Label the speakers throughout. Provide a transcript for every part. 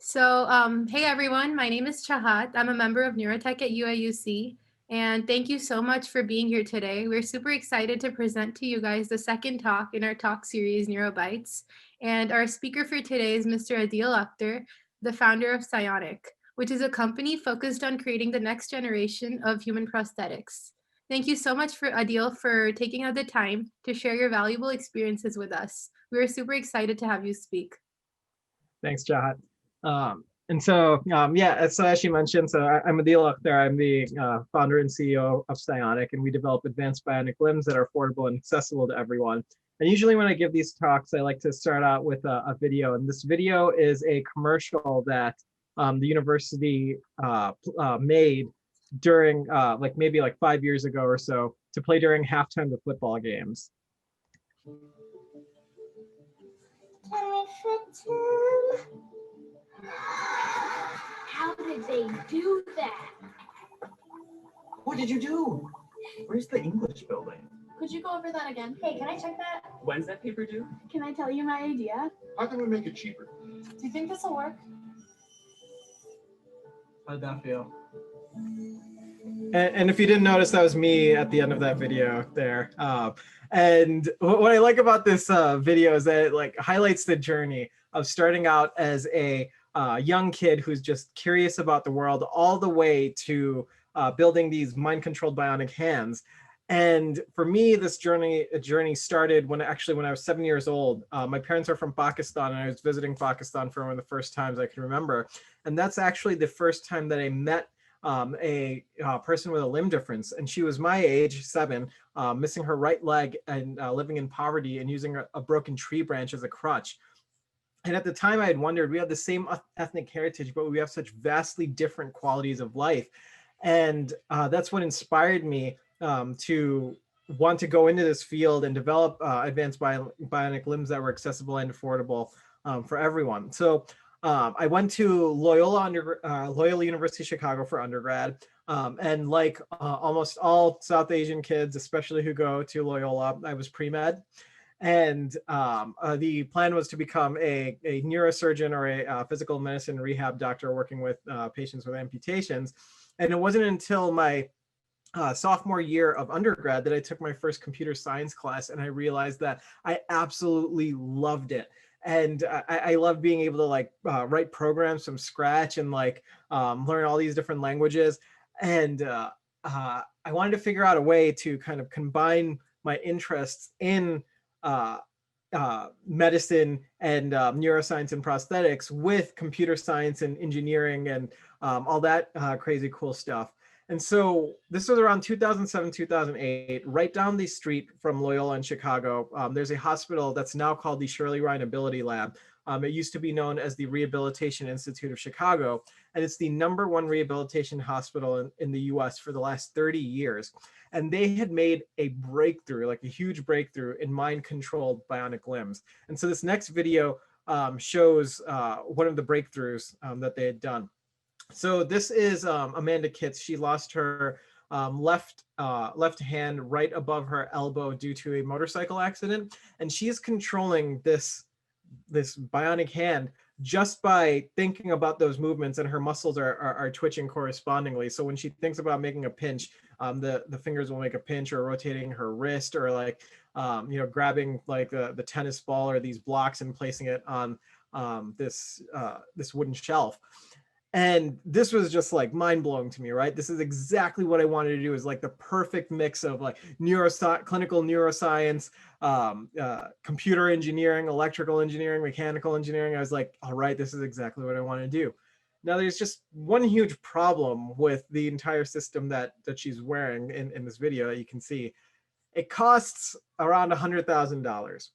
Speaker 1: Hey everyone, my name is Chahat. I'm a member of NeuroTech at UIUC, and thank you so much for being here today. We're super excited to present to you guys the second talk in our talk series, NeuroBytes. And our speaker for today is Mr. Aadeel Akhtar, the founder of PSYONIC, which is a company focused on creating the next generation of human prosthetics. Thank you so much for Aadeel for taking out the time to share your valuable experiences with us. We're super excited to have you speak.
Speaker 2: Thanks, Jahat. So as she mentioned, I'm Aadeel Akhtar. I'm the founder and CEO of PSYONIC, and we develop advanced bionic limbs that are affordable and accessible to everyone. And usually when I give these talks, I like to start out with a video. And this video is a commercial that the university made during maybe 5 years ago or so to play during halftime of football games.
Speaker 3: How did they do that?
Speaker 4: What did you do? Where's the English building?
Speaker 3: Could you go over that again? Hey, can I check that?
Speaker 4: When's that paper due?
Speaker 3: Can I tell you my idea?
Speaker 5: How can we make it cheaper?
Speaker 3: Do you think this will work?
Speaker 4: How'd that feel?
Speaker 2: And if you didn't notice, that was me at the end of that video there. And what I like about this video is that it highlights the journey of starting out as a young kid who's just curious about the world, all the way to building these mind-controlled bionic hands. And for me, this journey started when I was 7 years old. My parents are from Pakistan, and I was visiting Pakistan for one of the first times I can remember. And that's actually the first time that I met a person with a limb difference. And she was my age, 7, missing her right leg and living in poverty and using a broken tree branch as a crutch. And at the time I had wondered, we have the same ethnic heritage, but we have such vastly different qualities of life. And that's what inspired me to want to go into this field and develop advanced bionic limbs that were accessible and affordable for everyone. So I went to Loyola University Chicago for undergrad. And like almost all South Asian kids, especially who go to Loyola, I was pre-med. And the plan was to become a neurosurgeon or a physical medicine rehab doctor working with patients with amputations. And it wasn't until my sophomore year of undergrad that I took my first computer science class, and I realized that I absolutely loved it. And I love being able to write programs from scratch and learn all these different languages. And I wanted to figure out a way to kind of combine my interests in medicine and neuroscience and prosthetics with computer science and engineering and all that crazy cool stuff. And so this was around 2007, 2008, right down the street from Loyola in Chicago. There's a hospital that's now called the Shirley Ryan Ability Lab. It used to be known as the Rehabilitation Institute of Chicago, and it's the #1 rehabilitation hospital in the US for the last 30 years. And they had made a breakthrough, a huge breakthrough in mind-controlled bionic limbs. And so this next video shows one of the breakthroughs that they had done. So this is Amanda Kitts. She lost her left hand right above her elbow due to a motorcycle accident, and she is controlling this bionic hand just by thinking about those movements, and her muscles are twitching correspondingly. So when she thinks about making a pinch, the fingers will make a pinch, or rotating her wrist, or grabbing the tennis ball or these blocks and placing it on this wooden shelf. And this was just mind-blowing to me, right? This is exactly what I wanted to do, is the perfect mix of clinical neuroscience, computer engineering, electrical engineering, mechanical engineering. I was like, all right, this is exactly what I want to do. Now there's just one huge problem with the entire system that she's wearing in this video that you can see. It costs around $100,000.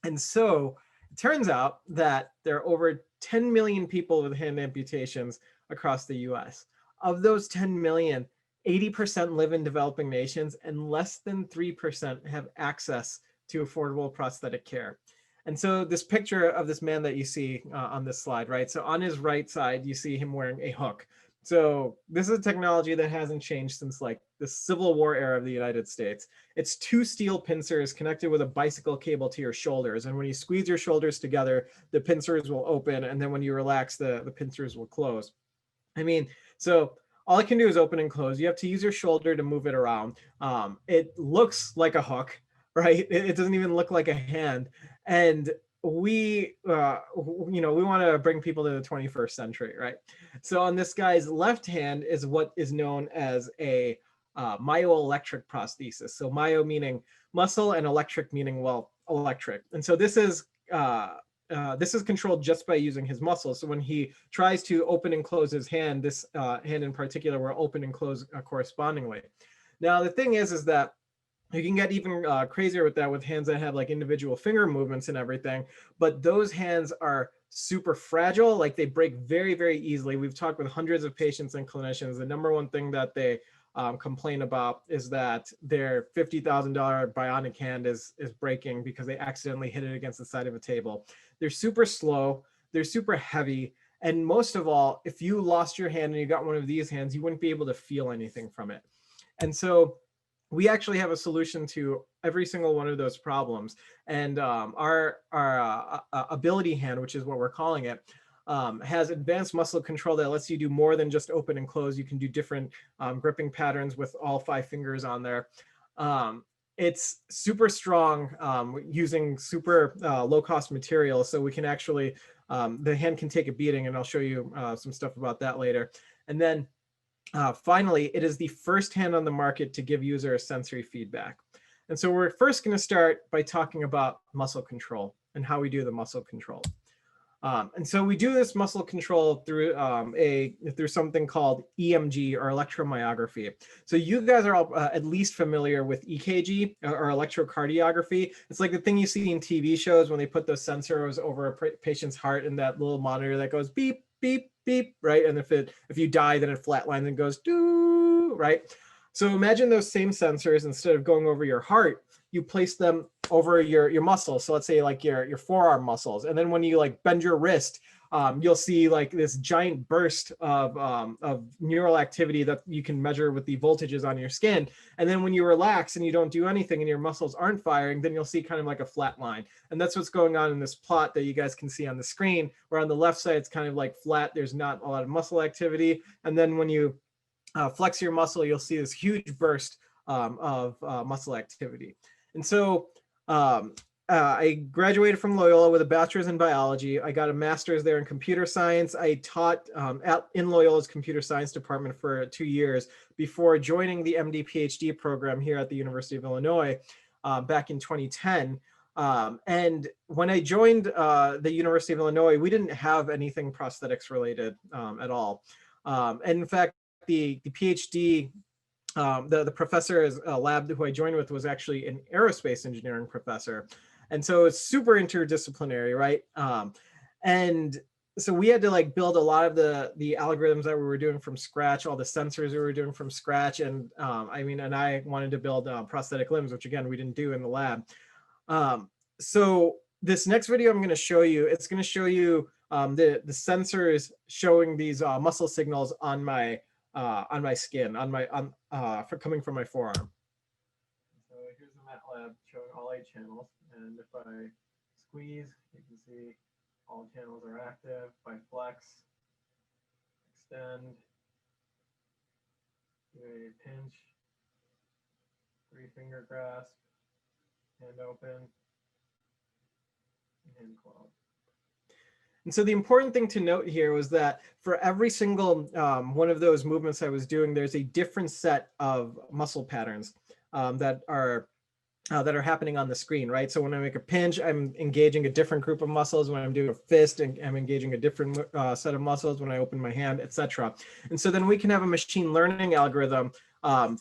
Speaker 2: And so it turns out that there are over 10 million people with hand amputations across the US. Of those 10 million, 80% live in developing nations, and less than 3% have access to affordable prosthetic care. And so this picture of this man that you see on this slide, right? So on his right side, you see him wearing a hook. So this is a technology that hasn't changed since like the Civil War era of the United States. It's 2 steel pincers connected with a bicycle cable to your shoulders. And when you squeeze your shoulders together, the pincers will open. And then when you relax, the pincers will close. I mean, so all it can do is open and close. You have to use your shoulder to move it around. It looks like a hook, right? It doesn't even look like a hand. And we want to bring people to the 21st century, right? So on this guy's left hand is what is known as a myoelectric prosthesis. So myo meaning muscle and electric meaning, well, electric. And so this is controlled just by using his muscles. So when he tries to open and close his hand, this hand in particular will open and close correspondingly. Now, the thing is that you can get even crazier with that with hands that have like individual finger movements and everything, but those hands are super fragile. Like they break very, very easily. We've talked with hundreds of patients and clinicians. The number one thing that they complain about is that their $50,000 bionic hand is breaking because they accidentally hit it against the side of a table. They're super slow, they're super heavy, and most of all, if you lost your hand and you got one of these hands, you wouldn't be able to feel anything from it. And so we actually have a solution to every single one of those problems. And our ability hand, which is what we're calling it, has advanced muscle control that lets you do more than just open and close. You can do different gripping patterns with all 5 fingers on there. It's super strong using super low-cost material. So we can actually, the hand can take a beating, and I'll show you some stuff about that later. And then finally, it is the first hand on the market to give users sensory feedback. And so we're first going to start by talking about muscle control and how we do the muscle control. And so we do this muscle control through through something called EMG or electromyography. So you guys are all at least familiar with EKG or electrocardiography. It's like the thing you see in TV shows when they put those sensors over a patient's heart and that little monitor that goes beep, beep, beep, right? And if you die, then it flatlines and goes doo, right? So imagine those same sensors, instead of going over your heart, you place them over your muscles. So let's say like your forearm muscles. And then when you like bend your wrist, you'll see like this giant burst of neural activity that you can measure with the voltages on your skin. And then when you relax and you don't do anything and your muscles aren't firing, then you'll see kind of like a flat line. And that's what's going on in this plot that you guys can see on the screen, where on the left side, it's kind of like flat. There's not a lot of muscle activity. And then when you flex your muscle, you'll see this huge burst of muscle activity. And so I graduated from Loyola with a bachelor's in biology. I got a master's there in computer science. I taught in Loyola's computer science department for 2 years before joining the MD PhD program here at the University of Illinois back in 2010. And when I joined the University of Illinois, we didn't have anything prosthetics related at all. And in fact, the PhD, the professor's lab who I joined with was actually an aerospace engineering professor. And so it's super interdisciplinary, right? And so we had to like build a lot of the algorithms that we were doing from scratch, all the sensors we were doing from scratch. And I wanted to build prosthetic limbs, which again, we didn't do in the lab. So this next video I'm going to show you, it's going to show you the sensors showing these muscle signals on my skin, coming from my forearm. So here's the MATLAB showing all 8 channels, and if I squeeze, you can see all channels are active. If I flex, extend, do a pinch, 3-finger grasp, hand open, and hand close. And so the important thing to note here was that for every single one of those movements I was doing, there's a different set of muscle patterns that are happening on the screen, right? So when I make a pinch, I'm engaging a different group of muscles. When I'm doing a fist, I'm engaging a different set of muscles. When I open my hand, etc. And so then we can have a machine learning algorithm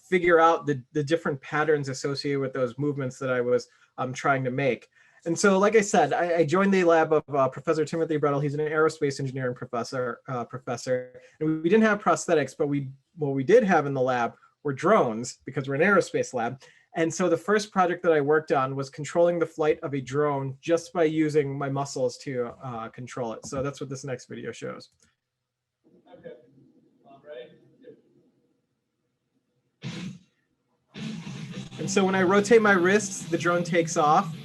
Speaker 2: figure out the different patterns associated with those movements that I was trying to make. And so, like I said, I joined the lab of Professor Timothy Brettel. He's an aerospace engineering professor, and we didn't have prosthetics, but what we did have in the lab were drones, because we're an aerospace lab. And so the first project that I worked on was controlling the flight of a drone just by using my muscles to control it. So that's what this next video shows. Okay, ready? And so when I rotate my wrists, the drone takes off.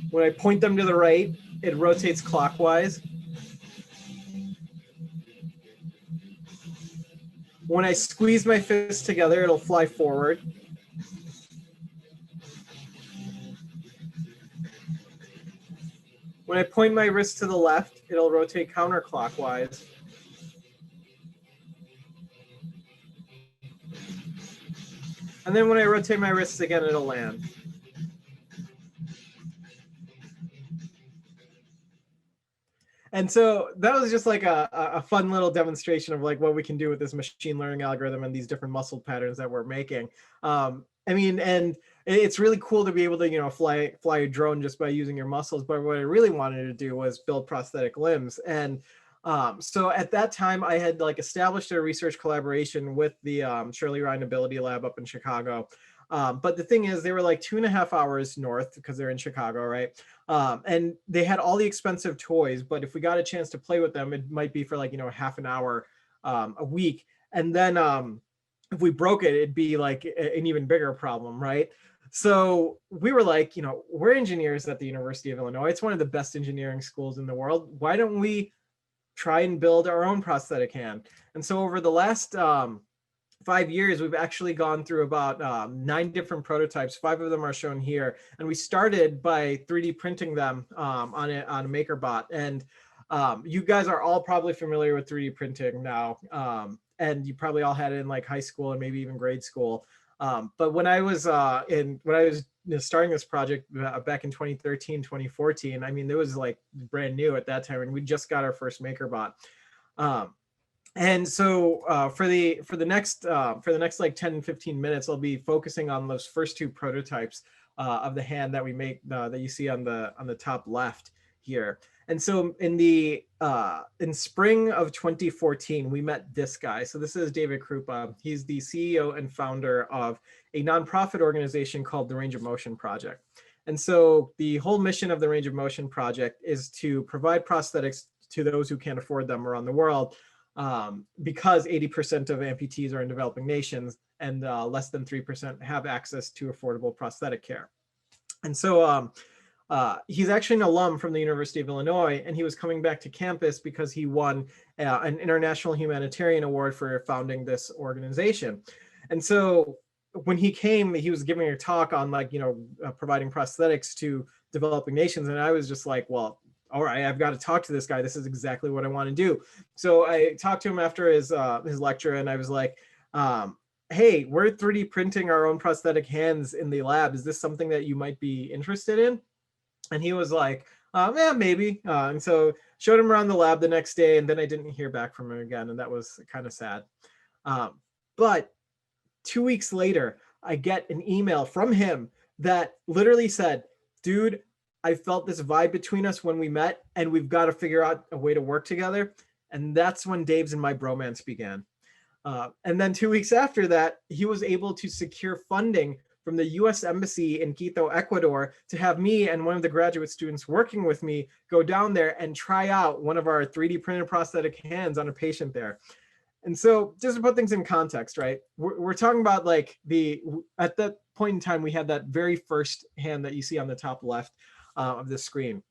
Speaker 2: When I point them to the right, it rotates clockwise. When I squeeze my fists together, it'll fly forward. When I point my wrist to the left, it'll rotate counterclockwise. And then when I rotate my wrists again, it'll land. And so that was just like a fun little demonstration of like what we can do with this machine learning algorithm and these different muscle patterns that we're making. I mean, and it's really cool to be able to, you know, fly a drone just by using your muscles. But what I really wanted to do was build prosthetic limbs. And so at that time, I had like established a research collaboration with the Shirley Ryan Ability Lab up in Chicago. But the thing is, they were like 2.5 hours north because they're in Chicago, right? And they had all the expensive toys, but if we got a chance to play with them, it might be for like, you know, half an hour a week. And then if we broke it, it'd be like an even bigger problem, right? So we were like, you know, we're engineers at the University of Illinois. It's one of the best engineering schools in the world. Why don't we try and build our own prosthetic hand? And so over the last 5 years, we've actually gone through about 9 different prototypes. 5 of them are shown here. And we started by 3D printing them on a MakerBot. And you guys are all probably familiar with 3D printing now. And you probably all had it in like high school and maybe even grade school. But when I was starting this project back in 2013, 2014, I mean, it was like brand new at that time, and we just got our first MakerBot. And so for the next like 10, 15 minutes, I'll be focusing on those first 2 prototypes of the hand that we make that you see on the top left here. And so in spring of 2014, we met this guy. So this is David Krupa. He's the CEO and founder of a nonprofit organization called the Range of Motion Project. And so the whole mission of the Range of Motion Project is to provide prosthetics to those who can't afford them around the world, because 80% of amputees are in developing nations and less than 3% have access to affordable prosthetic care. And so he's actually an alum from the University of Illinois, and he was coming back to campus because he won an International Humanitarian Award for founding this organization. And so when he came, he was giving a talk on like, you know, providing prosthetics to developing nations. And I was just like, well, all right, I've got to talk to this guy. This is exactly what I want to do. So I talked to him after his lecture, and I was like, hey, we're 3D printing our own prosthetic hands in the lab. Is this something that you might be interested in? And he was like, yeah, maybe. And so showed him around the lab the next day, and then I didn't hear back from him again. And that was kind of sad. But 2 weeks later, I get an email from him that literally said, dude, I felt this vibe between us when we met, and we've got to figure out a way to work together. And that's when Dave's and my bromance began. And then 2 weeks after that, he was able to secure funding from the US Embassy in Quito, Ecuador, to have me and one of the graduate students working with me go down there and try out one of our 3D printed prosthetic hands on a patient there. And so just to put things in context, right? We're talking about like at that point in time, we had that very first hand that you see on the top left of the screen.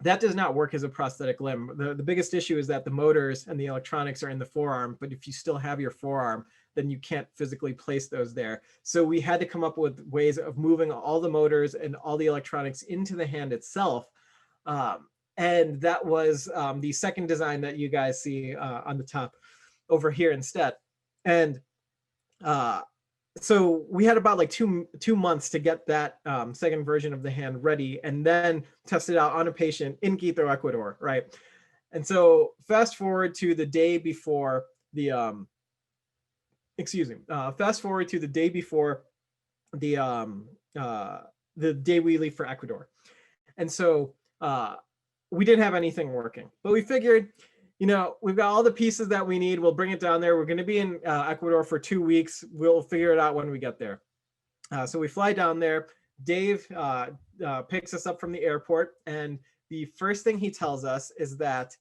Speaker 2: That does not work as a prosthetic limb. The biggest issue is that the motors and the electronics are in the forearm, but if you still have your forearm, then you can't physically place those there. So we had to come up with ways of moving all the motors and all the electronics into the hand itself. And that was the second design that you guys see on the top over here instead. And so we had about like two months to get that second version of the hand ready, and then test it out on a patient in Quito, Ecuador, right? And so fast forward to the day before the fast forward to the day before the day we leave for Ecuador. And so we didn't have anything working, but we figured, you know, we've got all the pieces that we need. We'll bring it down there. We're going to be in Ecuador for 2 weeks. We'll figure it out when we get there. So we fly down there. Dave picks us up from the airport. And the first thing he tells us is that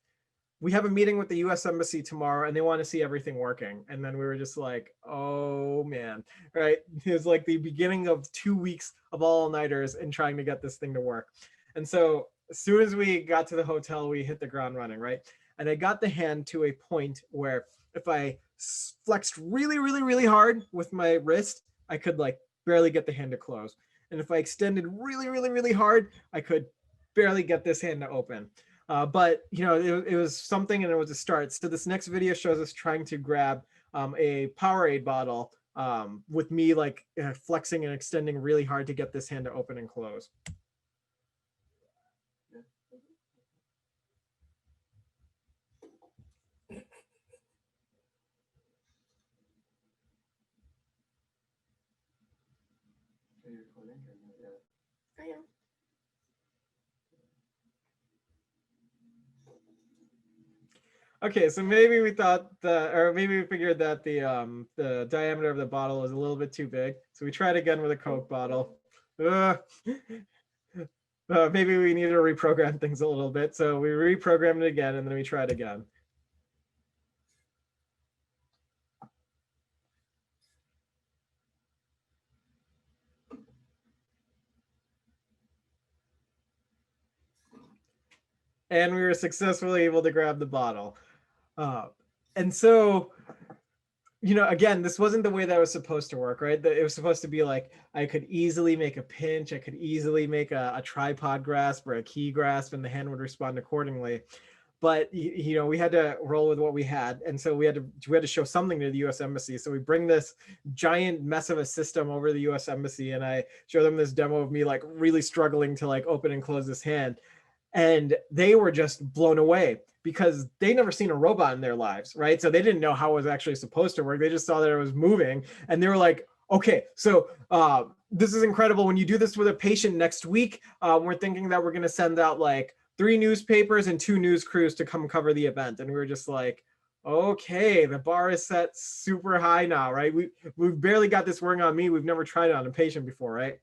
Speaker 2: we have a meeting with the US Embassy tomorrow and they want to see everything working. And then we were just like, oh man, right? It was like the beginning of 2 weeks of all-nighters and trying to get this thing to work. And so as soon as we got to the hotel, we hit the ground running, right? And I got the hand to a point where if I flexed really, really, really hard with my wrist, I could like barely get the hand to close. And if I extended really, really, really hard, I could barely get this hand to open. But you know, it was something and it was a start. So this next video shows us trying to grab a Powerade bottle with me like flexing and extending really hard to get this hand to open and close.
Speaker 3: I am.
Speaker 2: Okay, so maybe we thought or maybe we figured that the diameter of the bottle was a little bit too big. So we tried again with a Coke bottle. Maybe we need to reprogram things a little bit. So we reprogrammed it again and then we tried again. And we were successfully able to grab the bottle. And so, you know, again, this wasn't the way that was supposed to work, right? It was supposed to be like, I could easily make a pinch, I could easily make a tripod grasp or a key grasp and the hand would respond accordingly. But, you know, we had to roll with what we had. And so we had to show something to the US Embassy. So we bring this giant mess of a system over to the US Embassy and I show them this demo of me like really struggling to like open and close this hand. And they were just blown away because they'd never seen a robot in their lives, right? So they didn't know how it was actually supposed to work. They just saw that it was moving and they were like, okay, so this is incredible. When you do this with a patient next week, we're thinking that we're gonna send out like 3 newspapers and 2 news crews to come cover the event. And we were just like, okay, the bar is set super high now, right? We've barely got this working on me. We've never tried it on a patient before, right?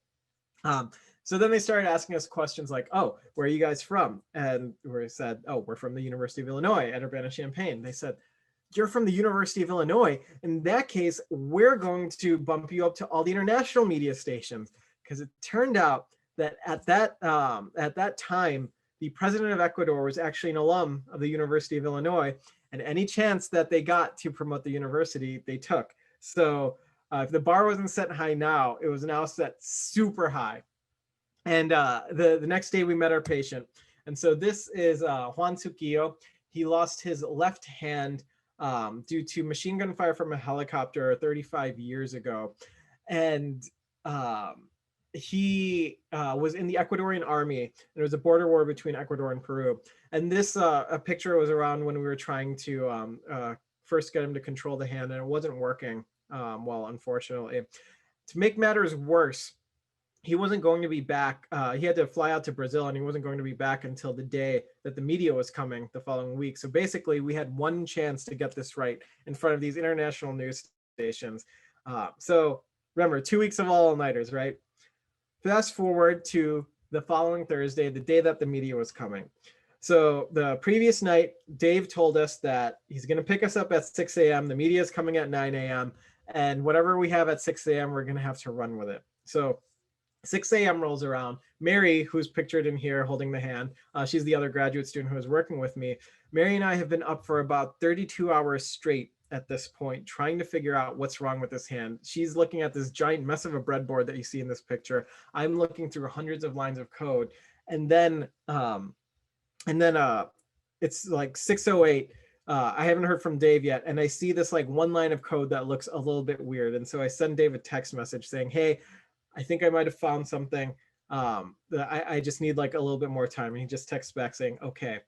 Speaker 2: So then they started asking us questions like, oh, where are you guys from? And we said, oh, we're from the University of Illinois at Urbana-Champaign. They said, you're from the University of Illinois. In that case, we're going to bump you up to all the international media stations. Because it turned out that at that time, the president of Ecuador was actually an alum of the University of Illinois. And any chance that they got to promote the university, they took. So if the bar wasn't set high now, it was now set super high. And the next day we met our patient. And so this is Juan Suquillo. He lost his left hand due to machine gun fire from a helicopter 35 years ago. And he was in the Ecuadorian army. There was a border war between Ecuador and Peru. And this a picture was around when we were trying to first get him to control the hand and it wasn't working well, unfortunately. To make matters worse, he wasn't going to be back. He had to fly out to Brazil and he wasn't going to be back until the day that the media was coming the following week. So basically we had one chance to get this right in front of these international news stations. So remember, 2 weeks of all-nighters, right? Fast forward to the following Thursday, the day that the media was coming. So the previous night, Dave told us that he's going to pick us up at 6 a.m. The media is coming at 9 a.m. And whatever we have at 6 a.m., we're going to have to run with it. So 6 a.m. rolls around. Mary, who's pictured in here holding the hand, she's the other graduate student who was working with me. Mary and I have been up for about 32 hours straight at this point, trying to figure out what's wrong with this hand. She's looking at this giant mess of a breadboard that you see in this picture. I'm looking through hundreds of lines of code. And then it's like 6:08. I haven't heard from Dave yet. And I see this like one line of code that looks a little bit weird. And so I send Dave a text message saying, hey, I think I might have found something. I just need like a little bit more time. And he just texts back saying, okay.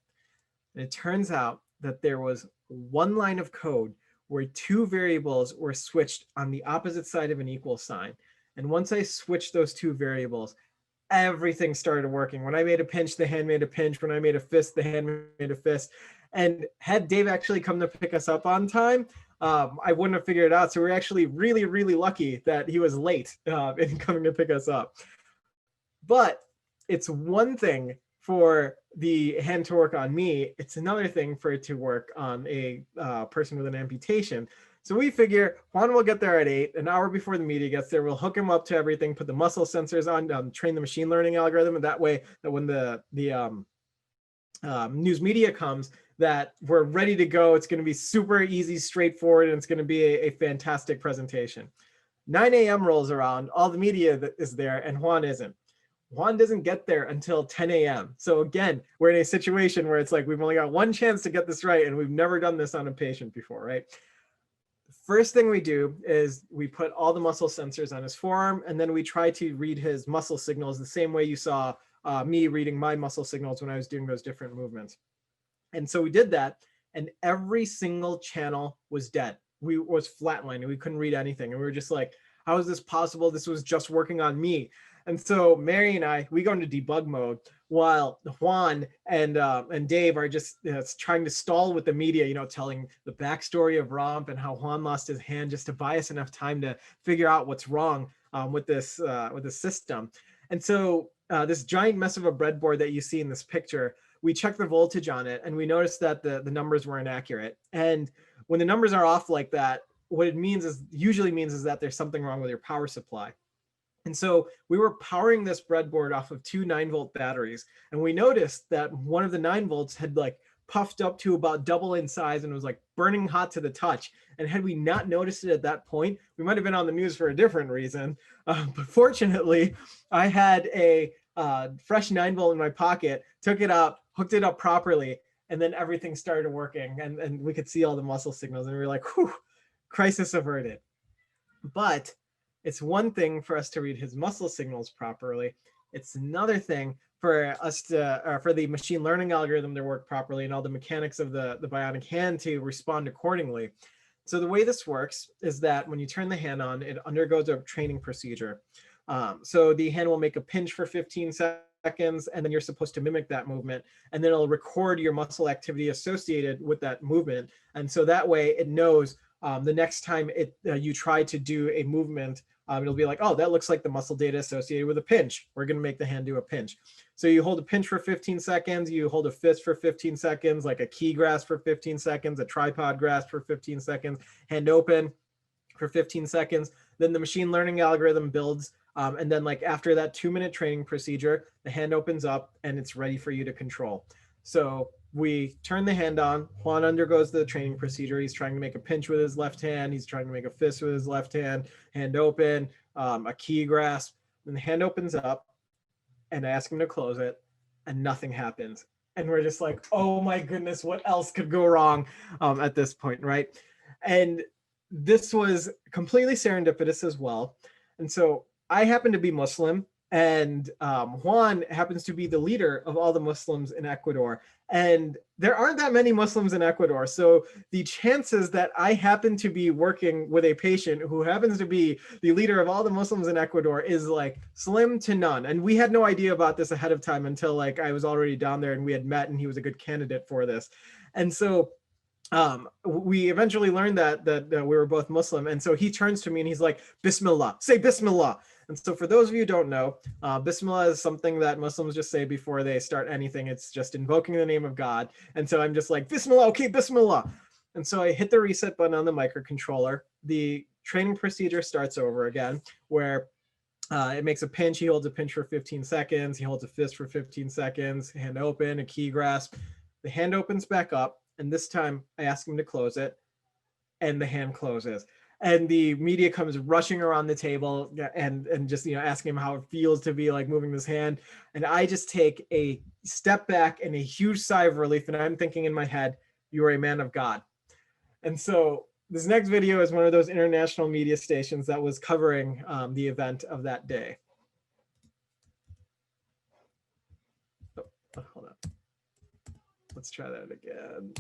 Speaker 2: And it turns out that there was one line of code where 2 variables were switched on the opposite side of an equal sign. And once I switched those 2 variables, everything started working. When I made a pinch, the hand made a pinch. When I made a fist, the hand made a fist. And had Dave actually come to pick us up on time, I wouldn't have figured it out. So we're actually really, really lucky that he was late in coming to pick us up. But it's one thing for the hand to work on me, it's another thing for it to work on a person with an amputation. So we figure Juan will get there at 8, an hour before the media gets there. We'll hook him up to everything, put the muscle sensors on, train the machine learning algorithm, and that way that when the news media comes, that we're ready to go. It's going to be super easy, straightforward, and it's going to be a fantastic presentation. 9 a.m. rolls around, all the media that is there, and Juan isn't. Juan doesn't get there until 10 a.m. So again, we're in a situation where it's like we've only got one chance to get this right, and we've never done this on a patient before, right? The first thing we do is we put all the muscle sensors on his forearm, and then we try to read his muscle signals the same way you saw me reading my muscle signals when I was doing those different movements. And so we did that, and every single channel was dead. We was flatlining. We couldn't read anything. And we were just like, how is this possible? This was just working on me. And so Mary and I, we go into debug mode while Juan and Dave are just trying to stall with the media, telling the backstory of Romp and how Juan lost his hand just to buy us enough time to figure out what's wrong with this system. And so this giant mess of a breadboard that you see in this picture, we checked the voltage on it and we noticed that the numbers were inaccurate. And when the numbers are off like that, what it usually means is that there's something wrong with your power supply. And so we were powering this breadboard off of 2 9-volt batteries. And we noticed that one of the 9 volts had like puffed up to about double in size and was like burning hot to the touch. And had we not noticed it at that point, we might have been on the news for a different reason. But fortunately, I had a fresh 9-volt in my pocket, took it out, hooked it up properly, and then everything started working. And we could see all the muscle signals. And we were like, whew, crisis averted. But it's one thing for us to read his muscle signals properly. It's another thing for us to, for the machine learning algorithm to work properly and all the mechanics of the bionic hand to respond accordingly. So the way this works is that when you turn the hand on, it undergoes a training procedure. So the hand will make a pinch for 15 seconds, and then you're supposed to mimic that movement, and then it'll record your muscle activity associated with that movement. And so that way it knows the next time you try to do a movement, it'll be like, oh, that looks like the muscle data associated with a pinch. We're going to make the hand do a pinch. So you hold a pinch for 15 seconds, you hold a fist for 15 seconds, like a key grasp for 15 seconds, a tripod grasp for 15 seconds, hand open for 15 seconds. Then the machine learning algorithm builds. And then like after that 2-minute training procedure, the hand opens up and it's ready for you to control. So we turn the hand on. Juan undergoes the training procedure. He's trying to make a pinch with his left hand. He's trying to make a fist with his left hand, hand open, a key grasp. Then the hand opens up and I ask him to close it and nothing happens. And we're just like, oh my goodness, what else could go wrong at this point, right? And this was completely serendipitous as well. And so I happen to be Muslim, and Juan happens to be the leader of all the Muslims in Ecuador. And there aren't that many Muslims in Ecuador. So the chances that I happen to be working with a patient who happens to be the leader of all the Muslims in Ecuador is like slim to none. And we had no idea about this ahead of time until like I was already down there and we had met and he was a good candidate for this. And so we eventually learned that we were both Muslim. And so he turns to me and he's like, Bismillah, say Bismillah. And so for those of you who don't know, Bismillah is something that Muslims just say before they start anything. It's just invoking the name of God. And so I'm just like, Bismillah, okay, Bismillah. And so I hit the reset button on the microcontroller. The training procedure starts over again, where it makes a pinch. He holds a pinch for 15 seconds. He holds a fist for 15 seconds, hand open, a key grasp. The hand opens back up. And this time I ask him to close it and the hand closes. And the media comes rushing around the table and just, asking him how it feels to be like moving this hand. And I just take a step back and a huge sigh of relief. And I'm thinking in my head, you are a man of God. And so this next video is one of those international media stations that was covering the event of that day. Oh, hold on. Let's try that again.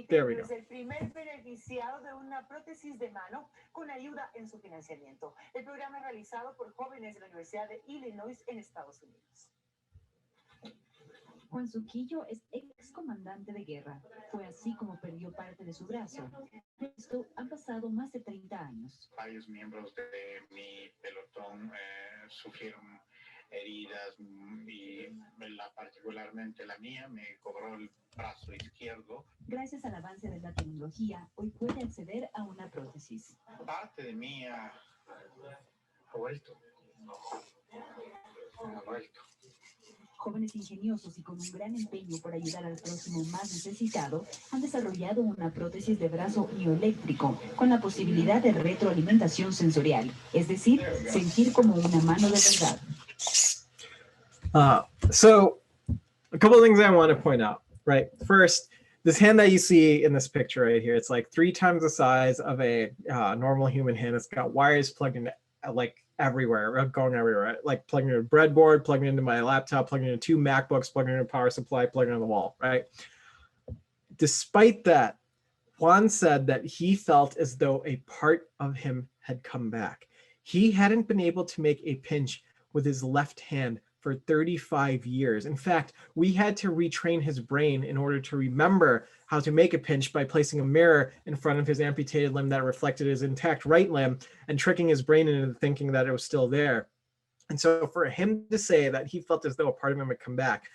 Speaker 2: There we go.
Speaker 5: Es el primer beneficiado de una prótesis de mano con ayuda en su financiamiento. El programa es realizado por jóvenes de la Universidad de Illinois en Estados Unidos.
Speaker 6: Juan Suquillo es excomandante de guerra. Fue así como perdió parte de su brazo. Esto han pasado más de 30 años.
Speaker 7: Varios miembros de mi pelotón sufrieron heridas y la particularmente la mía, me cobró el brazo izquierdo.
Speaker 6: Gracias al avance de la tecnología, hoy puede acceder a una prótesis.
Speaker 7: Parte de mí ha vuelto. Ha vuelto.
Speaker 6: Jóvenes ingeniosos y con un gran empeño por ayudar al próximo más necesitado han desarrollado una prótesis de brazo mioeléctrico con la posibilidad de retroalimentación sensorial, es decir, sentir como una mano de verdad.
Speaker 2: So a couple of things I want to point out, right? First, this hand that you see in this picture right here, it's like 3 times the size of a normal human hand. It's got wires plugged in like everywhere, going everywhere, like plugging into a breadboard, plugging into my laptop, plugging into 2 MacBooks, plugging into a power supply, plugging on the wall, right? Despite that, Juan said that he felt as though a part of him had come back. He hadn't been able to make a pinch with his left hand for 35 years. In fact, we had to retrain his brain in order to remember how to make a pinch by placing a mirror in front of his amputated limb that reflected his intact right limb and tricking his brain into thinking that it was still there. And so for him to say that he felt as though a part of him had come back,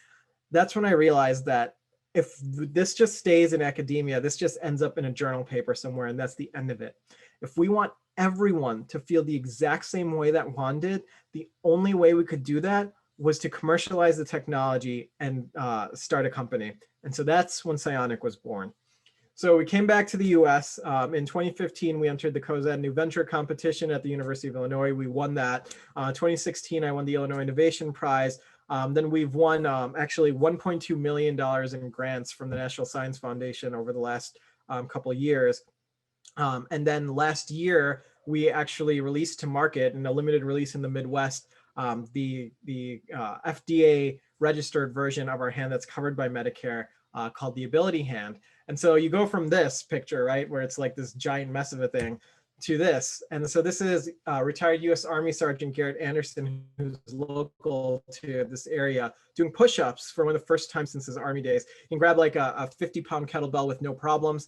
Speaker 2: that's when I realized that if this just stays in academia, this just ends up in a journal paper somewhere, and that's the end of it. If we want everyone to feel the exact same way that Juan did, the only way we could do that was to commercialize the technology and start a company. And so that's when PSYONIC was born. So we came back to the US. In 2015, we entered the COZAD New Venture competition at the University of Illinois. We won that. 2016, I won the Illinois Innovation Prize. Then we've won actually $1.2 million in grants from the National Science Foundation over the last couple of years. And then last year, we actually released to market in a limited release in the Midwest, the FDA registered version of our hand that's covered by Medicare called the Ability Hand. And so you go from this picture, right, where it's like this giant mess of a thing, to this. And so this is retired U.S. Army Sergeant Garrett Anderson, who's local to this area, doing push-ups for one of the first times since his Army days. You can grab like a 50-pound kettlebell with no problems.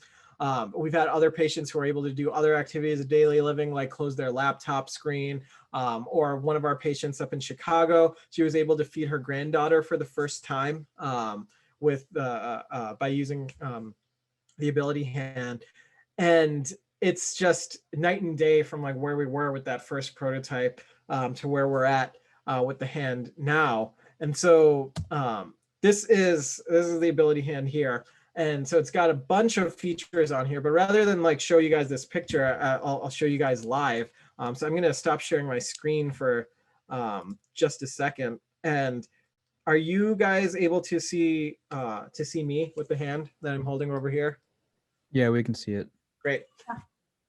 Speaker 2: We've had other patients who are able to do other activities of daily living, like close their laptop screen, or one of our patients up in Chicago, she was able to feed her granddaughter for the first time by using the Ability Hand. And it's just night and day from like where we were with that first prototype to where we're at with the hand now. And so this is the Ability Hand here. And so it's got a bunch of features on here, but rather than like show you guys this picture, I'll show you guys live. So I'm going to stop sharing my screen for just a second. And are you guys able to see me with the hand that I'm holding over here?
Speaker 8: Yeah, we can see it.
Speaker 2: Great.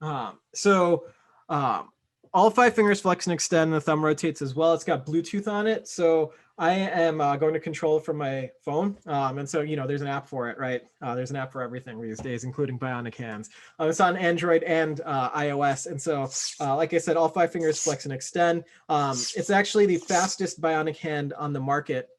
Speaker 2: All 5 fingers flex and extend. The thumb rotates as well. It's got Bluetooth on it. So I am going to control it from my phone. And so, you know, there's an app for it, right? There's an app for everything these days, including bionic hands. It's on Android and iOS. And so, like I said, all 5 fingers flex and extend. It's actually the fastest bionic hand on the market.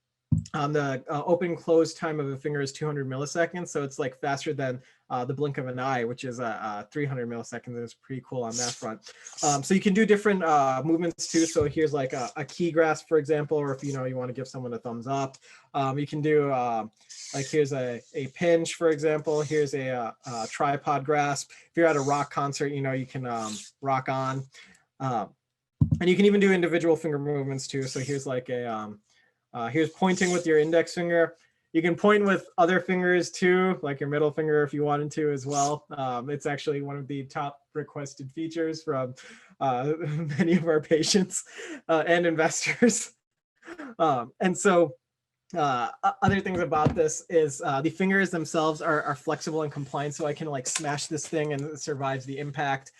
Speaker 2: The open and close time of a finger is 200 milliseconds. So it's like faster than the blink of an eye, which is 300 milliseconds. And it's pretty cool on that front. So you can do different movements too. So here's like a key grasp, for example, or if you want to give someone a thumbs up. You can do like here's a pinch, for example. Here's a tripod grasp. If you're at a rock concert, you can rock on. And you can even do individual finger movements too. So here's like here's pointing with your index finger. You can point with other fingers too, like your middle finger if you wanted to as well. It's actually one of the top requested features from many of our patients and investors. And so other things about this is the fingers themselves are flexible and compliant, so I can like smash this thing and it survives the impact.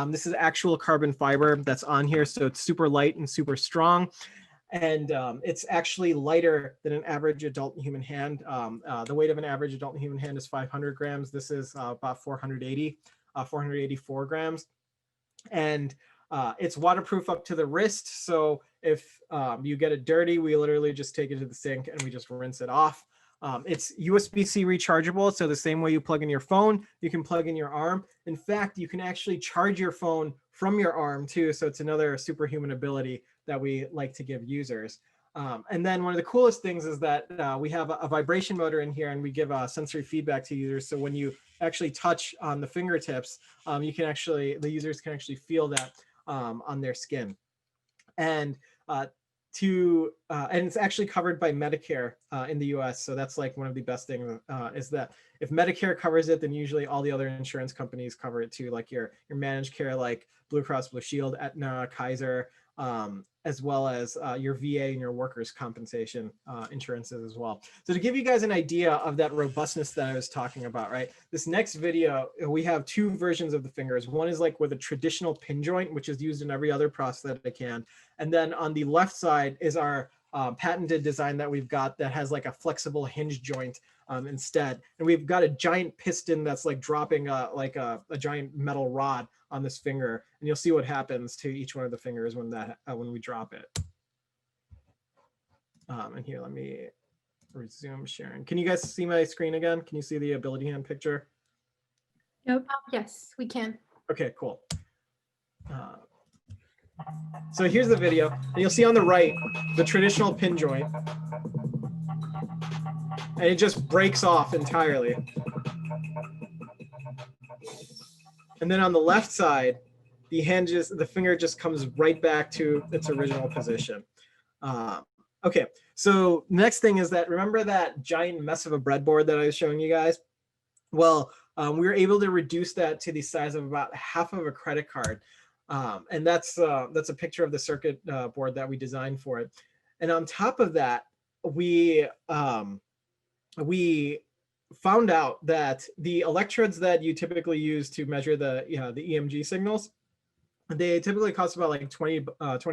Speaker 2: This is actual carbon fiber that's on here, so it's super light and super strong. And it's actually lighter than an average adult human hand. The weight of an average adult human hand is 500 grams. This is about 484 grams. And it's waterproof up to the wrist. So if you get it dirty, we literally just take it to the sink and we just rinse it off. It's USB-C rechargeable. So the same way you plug in your phone, you can plug in your arm. In fact, you can actually charge your phone from your arm too. So it's another superhuman ability that we like to give users. And then one of the coolest things is that we have a vibration motor in here, and we give sensory feedback to users. So when you actually touch on the fingertips, the users can actually feel that on their skin. And and it's actually covered by Medicare in the US. So that's like one of the best things is that if Medicare covers it, then usually all the other insurance companies cover it too, like your managed care, like Blue Cross Blue Shield, Aetna, Kaiser, as well as your VA and your workers' compensation insurances as well. So to give you guys an idea of that robustness that I was talking about, right? This next video, we have two versions of the fingers. One is like with a traditional pin joint, which is used in every other prosthetic hand. And then on the left side is our patented design that we've got that has like a flexible hinge joint instead. And we've got a giant piston that's like dropping like a giant metal rod on this finger, and you'll see what happens to each one of the fingers when we drop it. And here, let me resume sharing. Can you guys see my screen again? Can you see the ability hand picture?
Speaker 1: Yep. Yes, we can.
Speaker 2: Okay, cool. So here's the video, and you'll see on the right the traditional pin joint, and it just breaks off entirely. And then on the left side, the finger just comes right back to its original position. Okay, so next thing is that, remember that giant mess of a breadboard that I was showing you guys? Well, we were able to reduce that to the size of about half of a credit card. And that's a picture of the circuit board that we designed for it. And on top of that, we found out that the electrodes that you typically use to measure the EMG signals, they typically cost about like 20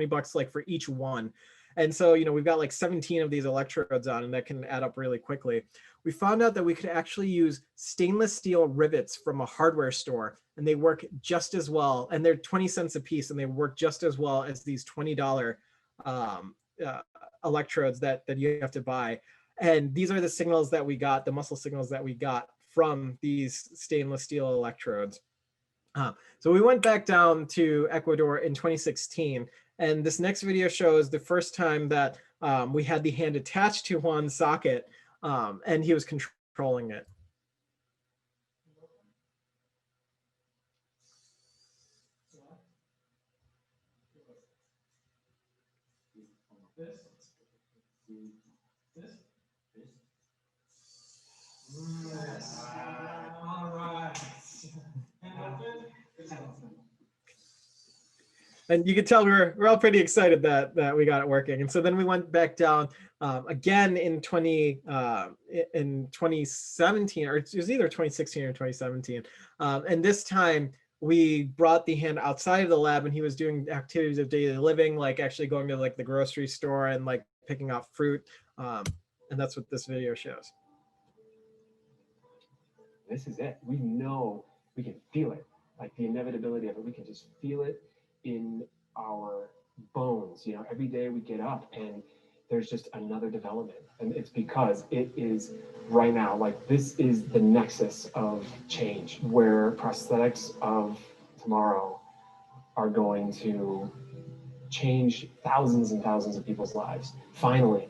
Speaker 2: bucks like for each one. And so, we've got like 17 of these electrodes on, and that can add up really quickly. We found out that we could actually use stainless steel rivets from a hardware store, and they work just as well. And they're 20 cents a piece, and they work just as well as these $20 electrodes that you have to buy. And these are the signals that we got, the muscle signals that we got from these stainless steel electrodes. So we went back down to Ecuador in 2016. And this next video shows the first time that we had the hand attached to one socket, and he was controlling it. Yes. All right. And you can tell we're all pretty excited that we got it working. And so then we went back down again in 2017, or it was either 2016 or 2017. And this time we brought the hand outside of the lab, and he was doing activities of daily living, like actually going to like the grocery store and like picking out fruit. And that's what this video shows.
Speaker 9: This is it. We know, we can feel it, like the inevitability of it. We can just feel it in our bones. Every day we get up and there's just another development. And it's because it is right now, like this is the nexus of change, where prosthetics of tomorrow are going to change thousands and thousands of people's lives. Finally.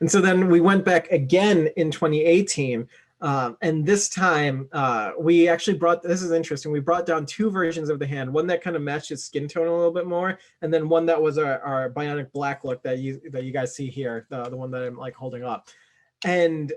Speaker 2: And so then we went back again in 2018, and this time we actually brought, this is interesting, we brought down two versions of the hand, one that kind of matched its skin tone a little bit more, and then one that was our bionic black look that you guys see here, the one that I'm like holding up. And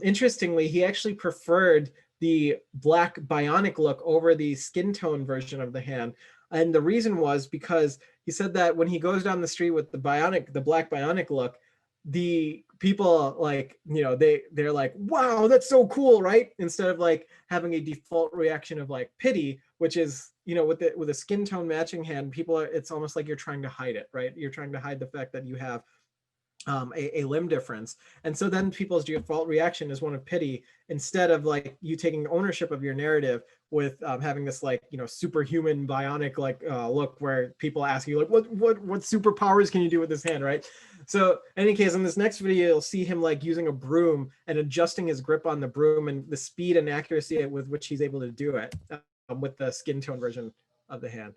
Speaker 2: interestingly, he actually preferred the black bionic look over the skin tone version of the hand. And the reason was because he said that when he goes down the street with the black bionic look, the people like, they're like, wow, that's so cool, right? Instead of like having a default reaction of like pity, which is, with a skin tone matching hand, it's almost like you're trying to hide it, right? You're trying to hide the fact that you have a limb difference. And so then people's default reaction is one of pity, instead of like you taking ownership of your narrative with having this like, you know, superhuman bionic like look where people ask you like, what superpowers can you do with this hand, right? So in any case, in this next video, you'll see him like using a broom and adjusting his grip on the broom and the speed and accuracy with which he's able to do it with the skin tone version of the hand.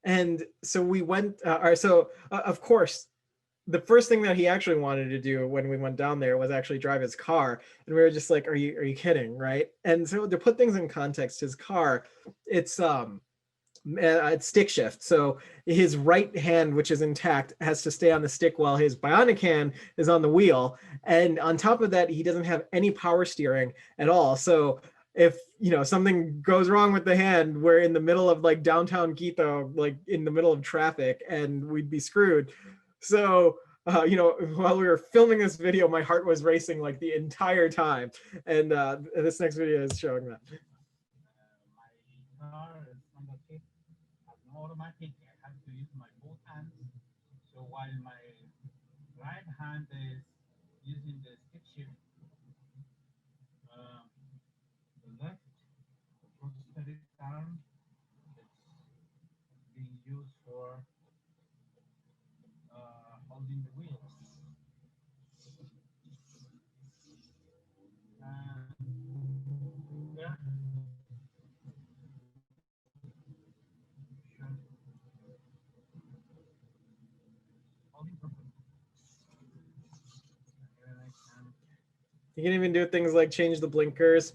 Speaker 2: And so we went, of course, the first thing that he actually wanted to do when we went down there was actually drive his car. And we were just like, are you kidding, right? And so to put things in context, his car, it's stick shift. So his right hand, which is intact, has to stay on the stick while his bionic hand is on the wheel. And on top of that, he doesn't have any power steering at all. So if, you know, something goes wrong with the hand, we're in the middle of like downtown Quito, like in the middle of traffic, and we'd be screwed. So, you know, while we were filming this video, my heart was racing like the entire time. And this next video is showing that.
Speaker 7: My car is on the tip, has no automatic. I have to use my both hands. So while my right hand is using the stick shift, the left prosthetic arm is being used for holding the wheels. Yeah. Sure. Holding perfect. Here I can.
Speaker 2: You can even do things like change the blinkers.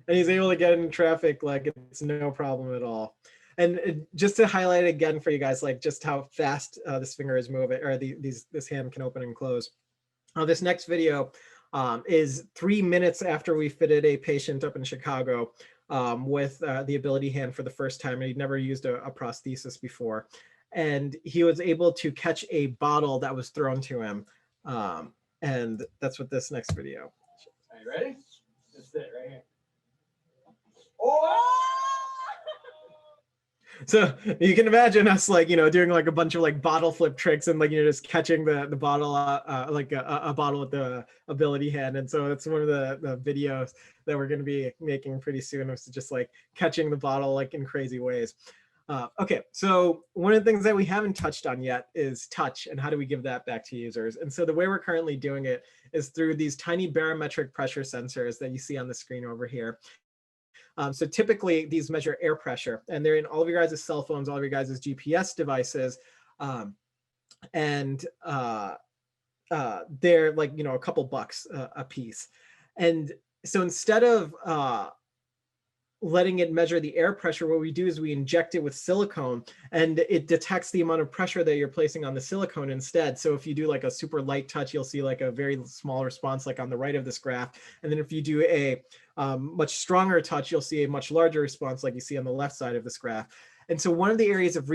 Speaker 2: And he's able to get in traffic like it's no problem at all. And just to highlight again for you guys, like just how fast this finger is moving, or this hand can open and close. This next video is 3 minutes after we fitted a patient up in Chicago with the ability hand for the first time. And he'd never used a prosthesis before. And he was able to catch a bottle that was thrown to him. And that's what this next video.
Speaker 4: Are you ready? Just sit right here.
Speaker 2: So you can imagine us like, you know, doing like a bunch of like bottle flip tricks and like, you know, just catching the bottle, like a bottle with the ability hand. And so that's one of the videos that we're going to be making pretty soon, is just like catching the bottle like in crazy ways. Okay, so one of the things that we haven't touched on yet is touch, and how do we give that back to users? And so the way we're currently doing it is through these tiny barometric pressure sensors that you see on the screen over here. So typically these measure air pressure, and they're in all of your guys' cell phones, all of your guys' GPS devices. And they're like, you know, a couple bucks a piece. And so instead of letting it measure the air pressure, what we do is we inject it with silicone, and it detects the amount of pressure that you're placing on the silicone instead. So if you do like a super light touch, you'll see like a very small response like on the right of this graph. And then if you do a much stronger touch, you'll see a much larger response like you see on the left side of this graph. And so one of the areas of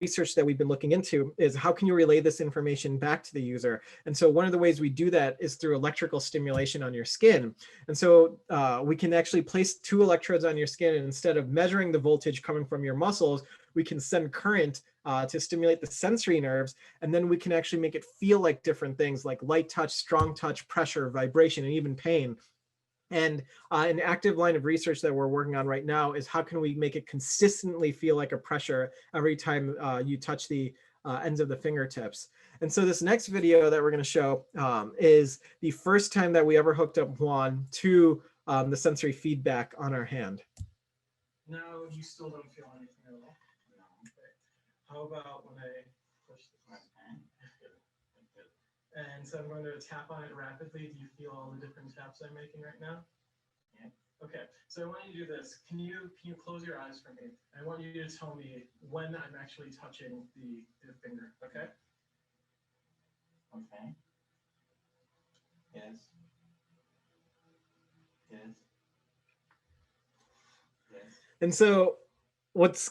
Speaker 2: research that we've been looking into is how can you relay this information back to the user? And so one of the ways we do that is through electrical stimulation on your skin. And so we can actually place 2 electrodes on your skin, and instead of measuring the voltage coming from your muscles, we can send current to stimulate the sensory nerves, and then we can actually make it feel like different things like light touch, strong touch, pressure, vibration, and even pain. And an active line of research that we're working on right now is how can we make it consistently feel like a pressure every time you touch the ends of the fingertips. And so this next video that we're going to show is the first time that we ever hooked up Juan to the sensory feedback on our hand.
Speaker 10: Now you still don't feel anything at all? No. Okay. How about when I push the button? And so I'm going to tap on it rapidly. Do you feel all the different taps I'm making right now? Yeah. Okay, so I want you to do this. Can you close your eyes for me? I want you to tell me when I'm actually touching the finger, okay?
Speaker 4: Okay. Yes. Yes. Yes.
Speaker 2: And so what's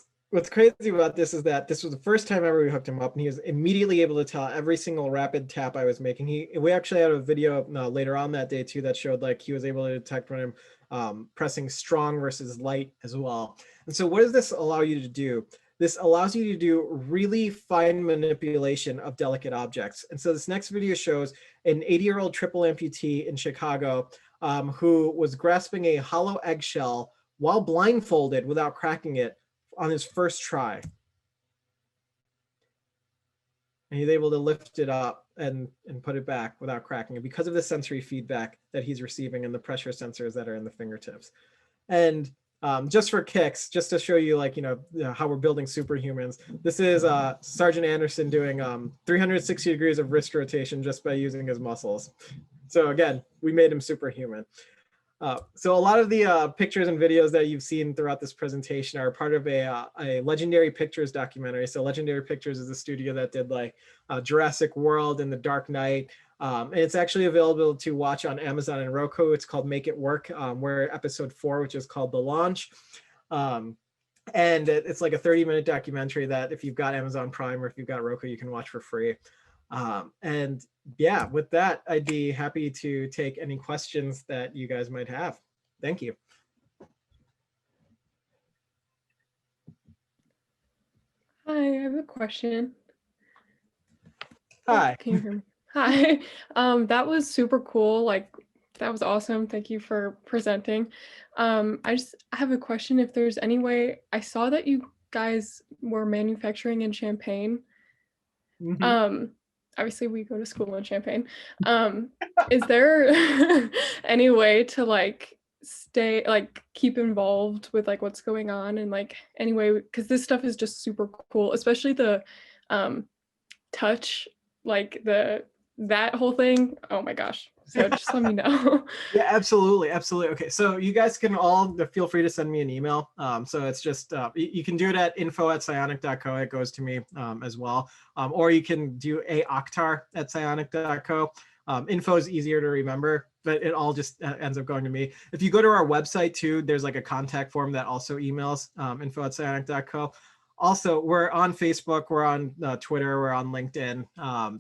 Speaker 2: crazy about this is that this was the first time ever we hooked him up, and he was immediately able to tell every single rapid tap I was making. We actually had a video later on that day too that showed like he was able to detect when I'm pressing strong versus light as well. And so what does this allow you to do? This allows you to do really fine manipulation of delicate objects. And so this next video shows an 80-year-old triple amputee in Chicago who was grasping a hollow eggshell while blindfolded without cracking it on his first try. And he's able to lift it up and put it back without cracking it because of the sensory feedback that he's receiving and the pressure sensors that are in the fingertips. And just for kicks, just to show you like, how we're building superhumans, this is Sergeant Anderson doing 360 degrees of wrist rotation just by using his muscles. So again, we made him superhuman. So a lot of the pictures and videos that you've seen throughout this presentation are part of a Legendary Pictures documentary. So Legendary Pictures is a studio that did like Jurassic World and The Dark Knight. And it's actually available to watch on Amazon and Roku. It's called Make It Work. We're episode 4, which is called The Launch. And it's like a 30-minute documentary that if you've got Amazon Prime or if you've got Roku, you can watch for free. And yeah, with that, I'd be happy to take any questions that you guys might have. Thank you.
Speaker 11: Hi, I have a question.
Speaker 2: Hi.
Speaker 11: Can you hear me? Hi. That was super cool. Like, that was awesome. Thank you for presenting. I have a question. If there's any way, I saw that you guys were manufacturing in Champaign.
Speaker 2: Mm-hmm.
Speaker 11: Obviously we go to school in Champaign. Is there any way to like keep involved with like what's going on and like anyway, because this stuff is just super cool, especially the touch, like that whole thing. Oh my gosh. So just let me know.
Speaker 2: Yeah, absolutely. Absolutely. Okay. So you guys can all feel free to send me an email. So it's just, you can do it at info@psionic.co. It goes to me as well. Or you can do Akhtar@psionic.co. Info is easier to remember, but it all just ends up going to me. If you go to our website too, there's like a contact form that also emails info@psionic.co. Also, we're on Facebook, we're on Twitter, we're on LinkedIn.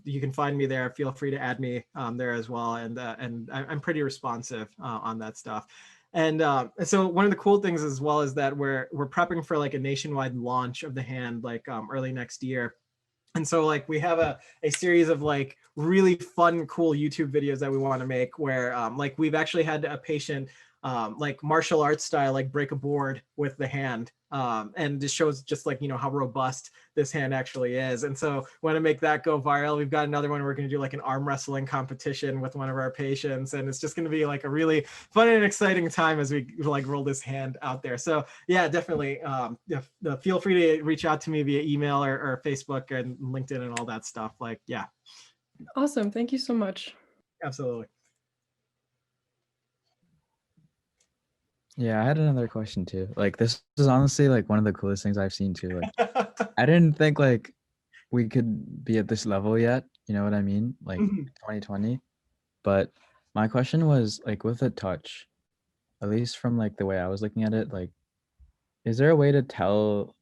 Speaker 2: You can find me there. Feel free to add me there as well. And I'm pretty responsive on that stuff. And so one of the cool things as well is that we're prepping for like a nationwide launch of the hand like early next year. And so like we have a series of like really fun, cool YouTube videos that we want to make where like we've actually had a patient like martial arts style, like break a board with the hand. And this shows just like, how robust this hand actually is. And so we want to make that go viral. We've got another one we're going to do like an arm wrestling competition with one of our patients. And it's just going to be like a really fun and exciting time as we like roll this hand out there. So yeah, definitely feel free to reach out to me via email or Facebook and LinkedIn and all that stuff. Like, yeah.
Speaker 11: Awesome. Thank you so much.
Speaker 2: Absolutely.
Speaker 8: Yeah, I had another question too. Like this is honestly like one of the coolest things I've seen too. Like I didn't think like we could be at this level yet, you know what I mean? Like 2020. But my question was like with a touch, at least from like the way I was looking at it, like is there a way to tell,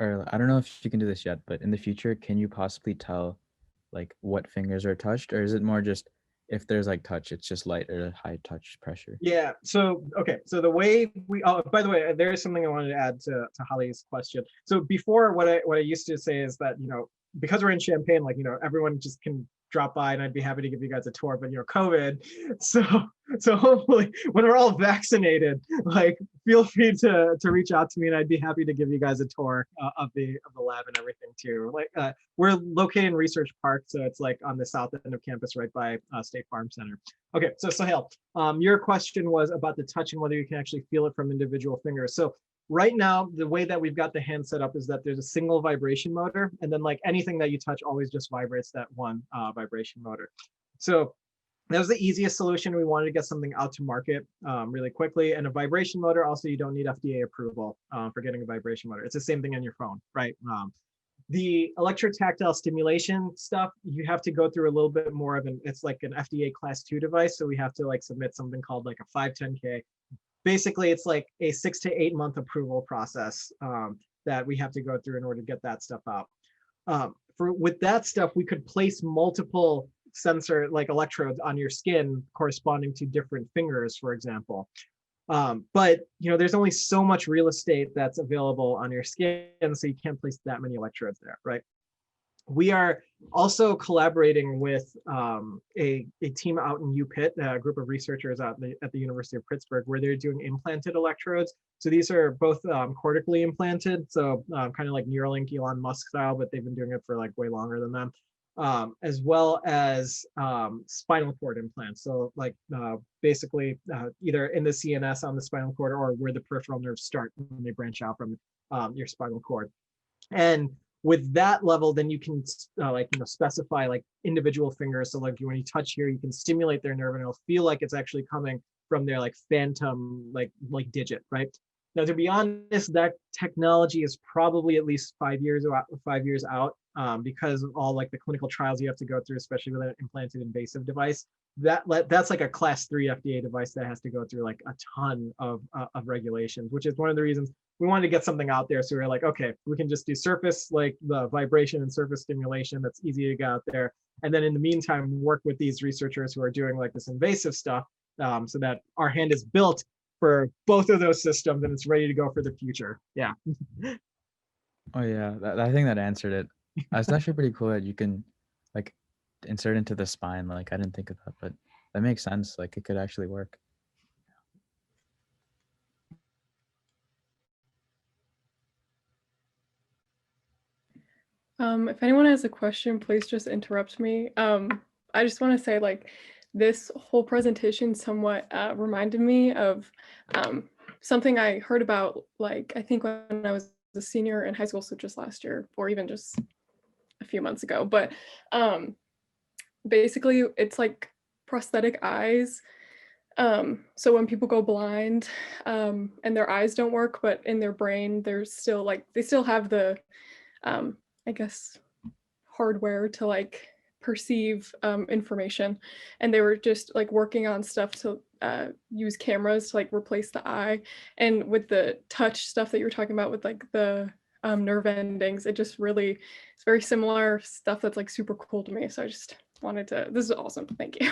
Speaker 8: or I don't know if you can do this yet, but in the future, can you possibly tell like what fingers are touched, or is it more just if there's like touch, it's just light or high touch pressure?
Speaker 2: Yeah. So, okay. So the way by the way, there is something I wanted to add to Holly's question. So before what I used to say is that, because we're in Champaign, like, everyone just can drop by and I'd be happy to give you guys a tour, but COVID. So hopefully when we're all vaccinated, like feel free to reach out to me and I'd be happy to give you guys a tour of the lab and everything too. Like we're located in Research Park. So it's like on the south end of campus, right by State Farm Center. Okay. So Sahil, your question was about the touch and whether you can actually feel it from individual fingers. So right now, the way that we've got the hand set up is that there's a single vibration motor, and then like anything that you touch always just vibrates that one vibration motor. So that was the easiest solution. We wanted to get something out to market really quickly. And a vibration motor, also, you don't need FDA approval for getting a vibration motor. It's the same thing on your phone, right? The electrotactile stimulation stuff, you have to go through a little bit more of it's like an FDA class 2 device. So we have to like submit something called like a 510K. Basically, it's like a 6 to 8 month approval process that we have to go through in order to get that stuff out. With that stuff, we could place multiple sensor like electrodes on your skin corresponding to different fingers, for example. But there's only so much real estate that's available on your skin, so you can't place that many electrodes there, right? We are also collaborating with a team out in UPitt, a group of researchers out at the University of Pittsburgh, where they're doing implanted electrodes. So these are both cortically implanted, so kind of like Neuralink, Elon Musk style, but they've been doing it for like way longer than them. As well as spinal cord implants. So like basically either in the CNS on the spinal cord or where the peripheral nerves start when they branch out from your spinal cord. And with that level, then you can specify like individual fingers. So like when you touch here, you can stimulate their nerve and it'll feel like it's actually coming from their like phantom like digit, right? Now, to be honest, that technology is probably at least 5 years out because of all like the clinical trials you have to go through, especially with an implanted invasive device. That's like a class 3 FDA device that has to go through like a ton of regulations, which is one of the reasons we wanted to get something out there. So we're like, okay, we can just do surface, like the vibration and surface stimulation. That's easy to get out there. And then in the meantime, work with these researchers who are doing like this invasive stuff so that our hand is built for both of those systems and it's ready to go for the future. Yeah.
Speaker 8: Oh yeah, I think that answered it. It's actually pretty cool that you can like insert into the spine. Like I didn't think of that, but that makes sense. Like it could actually work.
Speaker 11: If anyone has a question, please just interrupt me. I just want to say like this whole presentation somewhat reminded me of something I heard about like I think when I was a senior in high school, so just last year or even just a few months ago. But basically it's like prosthetic eyes. So when people go blind and their eyes don't work, but in their brain there's still like they still have the I guess hardware to like perceive information, and they were just like working on stuff to use cameras to like replace the eye. And with the touch stuff that you were talking about with like the nerve endings, it just really, it's very similar stuff that's like super cool to me. So I just wanted to, this is awesome, thank you.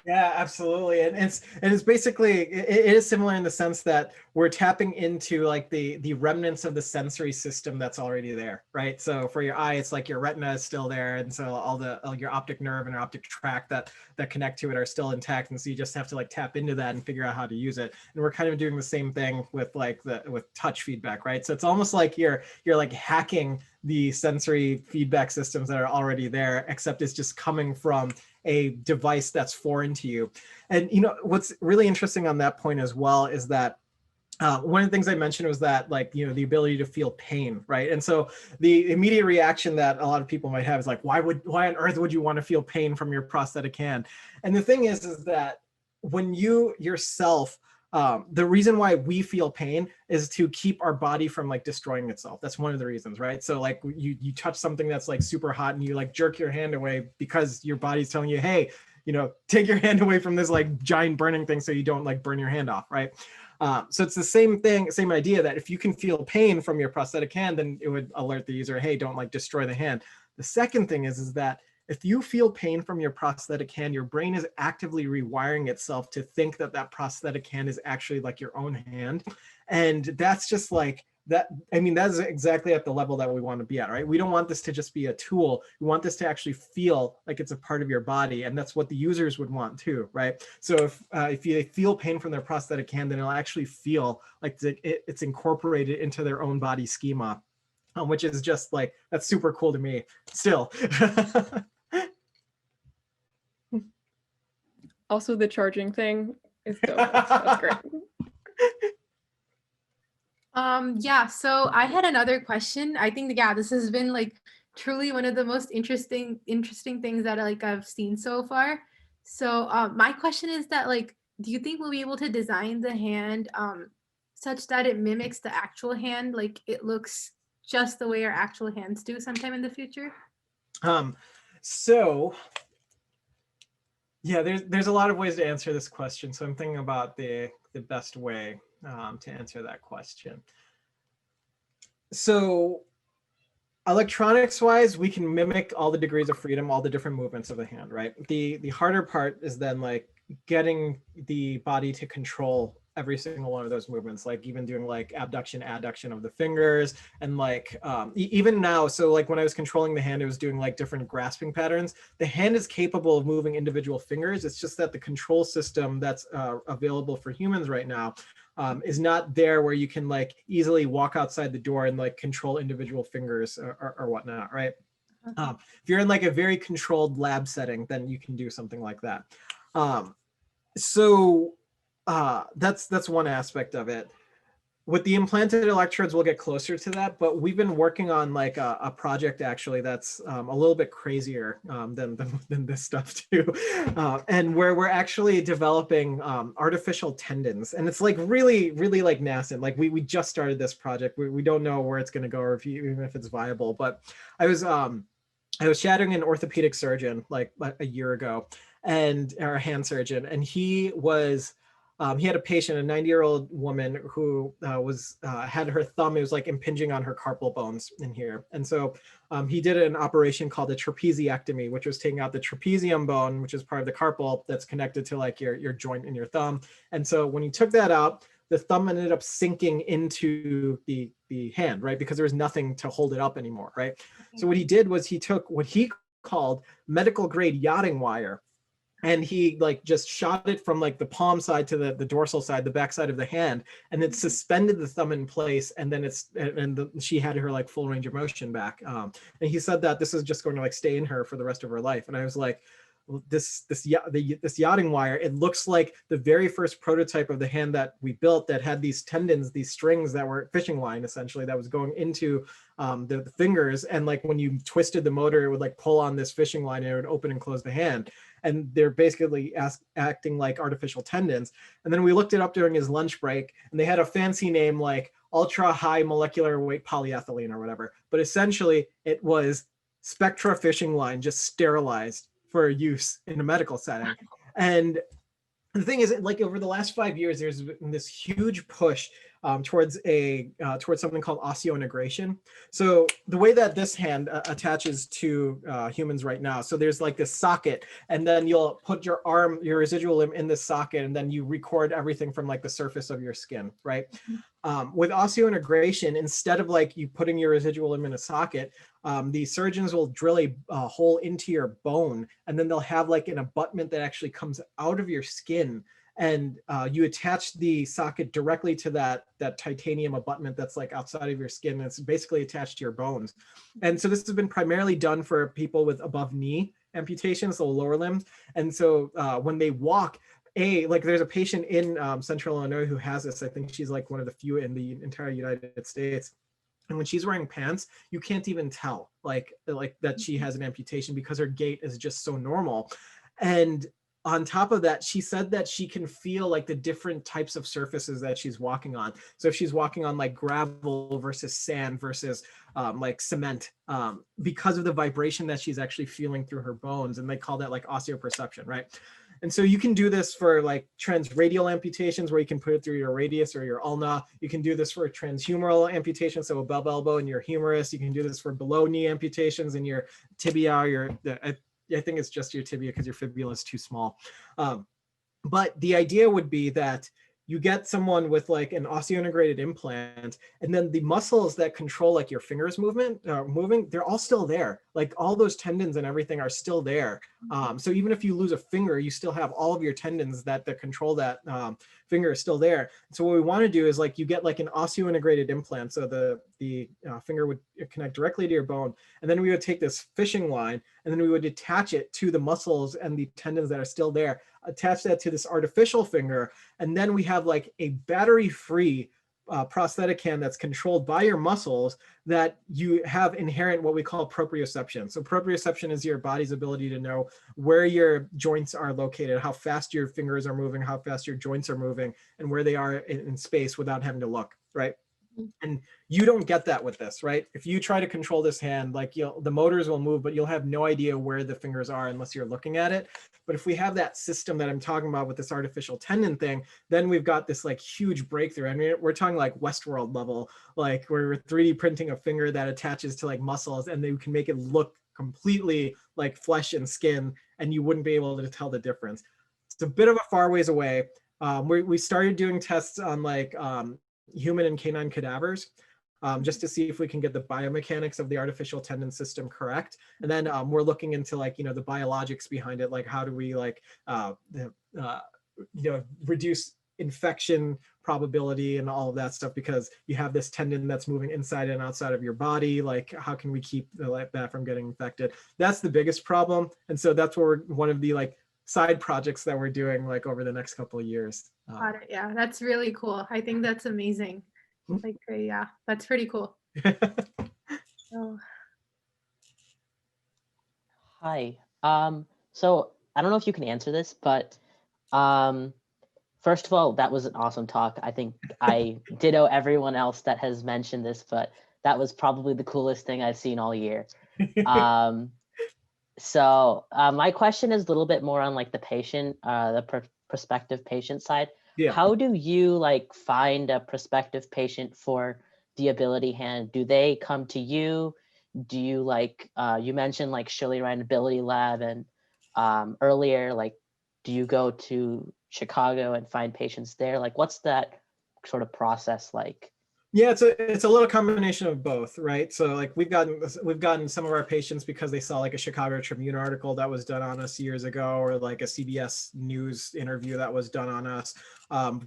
Speaker 2: Yeah, absolutely. And it's basically, it is similar in the sense that we're tapping into like the remnants of the sensory system that's already there, right? So for your eye, it's like your retina is still there. And so all your optic nerve and your optic tract that connect to it are still intact. And so you just have to like tap into that and figure out how to use it. And we're kind of doing the same thing with like with touch feedback, right? So it's almost like you're like hacking the sensory feedback systems that are already there, except it's just coming from a device that's foreign to you. And what's really interesting on that point as well is that one of the things I mentioned was that like, the ability to feel pain, right? And so the immediate reaction that a lot of people might have is like, why on earth would you want to feel pain from your prosthetic hand? And the thing is that when you yourself, the reason why we feel pain is to keep our body from like destroying itself. That's one of the reasons, right? So like you touch something that's like super hot and you like jerk your hand away because your body's telling you, hey, take your hand away from this like giant burning thing so you don't like burn your hand off, right? So it's the same thing, same idea that if you can feel pain from your prosthetic hand, then it would alert the user, hey, don't like destroy the hand. The second thing is that if you feel pain from your prosthetic hand, your brain is actively rewiring itself to think that that prosthetic hand is actually like your own hand. And that's just like that. I mean, that is exactly at the level that we want to be at, right? We don't want this to just be a tool. We want this to actually feel like it's a part of your body. And that's what the users would want too, right? So if you feel pain from their prosthetic hand, then it'll actually feel like it's incorporated into their own body schema, which is just like, that's super cool to me still.
Speaker 11: Also, the charging thing is dope. That's great.
Speaker 1: Yeah, so I had another question. I think, yeah, this has been like truly one of the most interesting things that like I've seen so far. So my question is that like, do you think we'll be able to design the hand such that it mimics the actual hand? Like it looks just the way our actual hands do sometime in the future?
Speaker 2: So yeah, there's a lot of ways to answer this question. So I'm thinking about the best way to answer that question. So electronics wise, we can mimic all the degrees of freedom, all the different movements of the hand, right? The harder part is then like getting the body to control every single one of those movements, like even doing like abduction, adduction of the fingers, and like even now, so like when I was controlling the hand, it was doing like different grasping patterns. The hand is capable of moving individual fingers. It's just that the control system that's available for humans right now is not there where you can like easily walk outside the door and like control individual fingers or whatnot, right? If you're in like a very controlled lab setting, then you can do something like that. That's one aspect of it. With the implanted electrodes, we'll get closer to that, but we've been working on like a project actually that's a little bit crazier than this stuff too, and where we're actually developing artificial tendons, and it's like really like nascent. Like we just started this project. We don't know where it's going to go or even if it's viable. But I was shadowing an orthopedic surgeon like a year ago, or a hand surgeon, and he had a patient, a 90-year-old woman who had her thumb, it was like impinging on her carpal bones in here. And so he did an operation called a trapeziectomy, which was taking out the trapezium bone, which is part of the carpal that's connected to like your joint in your thumb. And so when he took that out, the thumb ended up sinking into the hand, right? Because there was nothing to hold it up anymore, right? So what he did was he took what he called medical grade yachting wire, and he like just shot it from like the palm side to the dorsal side, the back side of the hand, and it suspended the thumb in place. And then she had her like full range of motion back. And he said that this is just going to like stay in her for the rest of her life. And I was like, this yachting wire, it looks like the very first prototype of the hand that we built that had these tendons, these strings that were fishing line essentially that was going into the fingers. And like when you twisted the motor, it would like pull on this fishing line and it would open and close the hand. And they're basically acting like artificial tendons. And then we looked it up during his lunch break, and they had a fancy name like ultra high molecular weight polyethylene or whatever. But essentially it was Spectra fishing line just sterilized for use in a medical setting. And the thing is, like over the last 5 years, there's been this huge push towards something called osseointegration. So the way that this hand attaches to humans right now, so there's like this socket, and then you'll put your residual limb in this socket, and then you record everything from like the surface of your skin, right? With osseointegration, instead of like you putting your residual limb in a socket, the surgeons will drill a hole into your bone, and then they'll have like an abutment that actually comes out of your skin, and you attach the socket directly to that titanium abutment that's like outside of your skin. And it's basically attached to your bones. And so this has been primarily done for people with above knee amputations, so lower limbs. And so when they walk, like there's a patient in Central Illinois who has this. I think she's like one of the few in the entire United States. And when she's wearing pants, you can't even tell like that she has an amputation because her gait is just so normal. And on top of that, she said that she can feel like the different types of surfaces that she's walking on. So if she's walking on like gravel versus sand versus like cement, because of the vibration that she's actually feeling through her bones, and they call that like osseoperception, right? And so you can do this for like transradial amputations where you can put it through your radius or your ulna. You can do this for transhumeral amputations, so above elbow and your humerus. You can do this for below knee amputations in your tibia or I think it's just your tibia because your fibula is too small. But the idea would be that you get someone with like an osseointegrated implant, and then the muscles that control like your fingers moving, they're all still there. Like all those tendons and everything are still there. So even if you lose a finger, you still have all of your tendons that control that finger is still there. So what we want to do is like you get like an osseointegrated implant. So the finger would connect directly to your bone. And then we would take this fishing line, and then we would attach it to the muscles and the tendons that are still there, attach that to this artificial finger. And then we have like a battery-free prosthetic hand that's controlled by your muscles that you have inherent what we call proprioception. So proprioception is your body's ability to know where your joints are located, how fast your fingers are moving, how fast your joints are moving, and where they are in space without having to look, right? And you don't get that with this, right? If you try to control this hand, like the motors will move, but you'll have no idea where the fingers are unless you're looking at it. But if we have that system that I'm talking about with this artificial tendon thing, then we've got this like huge breakthrough. I mean, we're talking like Westworld level, like where we're 3D printing a finger that attaches to like muscles, and they can make it look completely like flesh and skin, and you wouldn't be able to tell the difference. It's a bit of a far ways away. We started doing tests on like human and canine cadavers, just to see if we can get the biomechanics of the artificial tendon system correct. And then we're looking into like, the biologics behind it, like how do we like, reduce infection probability and all of that stuff, because you have this tendon that's moving inside and outside of your body. Like, how can we keep that from getting infected? That's the biggest problem. And so that's where one of the like side projects that we're doing like over the next couple of years.
Speaker 1: Got it. Yeah, that's really cool. I think that's amazing. Like, yeah, that's pretty cool. So.
Speaker 12: Hi. So I don't know if you can answer this, but first of all, that was an awesome talk. I think I ditto everyone else that has mentioned this, but that was probably the coolest thing I've seen all year. So my question is a little bit more on like the patient, prospective patient side.
Speaker 2: Yeah.
Speaker 12: How do you like find a prospective patient for the ability hand? Do they come to you? Do you like, you mentioned like Shirley Ryan Ability Lab and earlier, like, do you go to Chicago and find patients there? Like, what's that sort of process like?
Speaker 2: Yeah, it's a little combination of both, right? So like we've gotten some of our patients because they saw like a Chicago Tribune article that was done on us years ago, or like a CBS News interview that was done on us.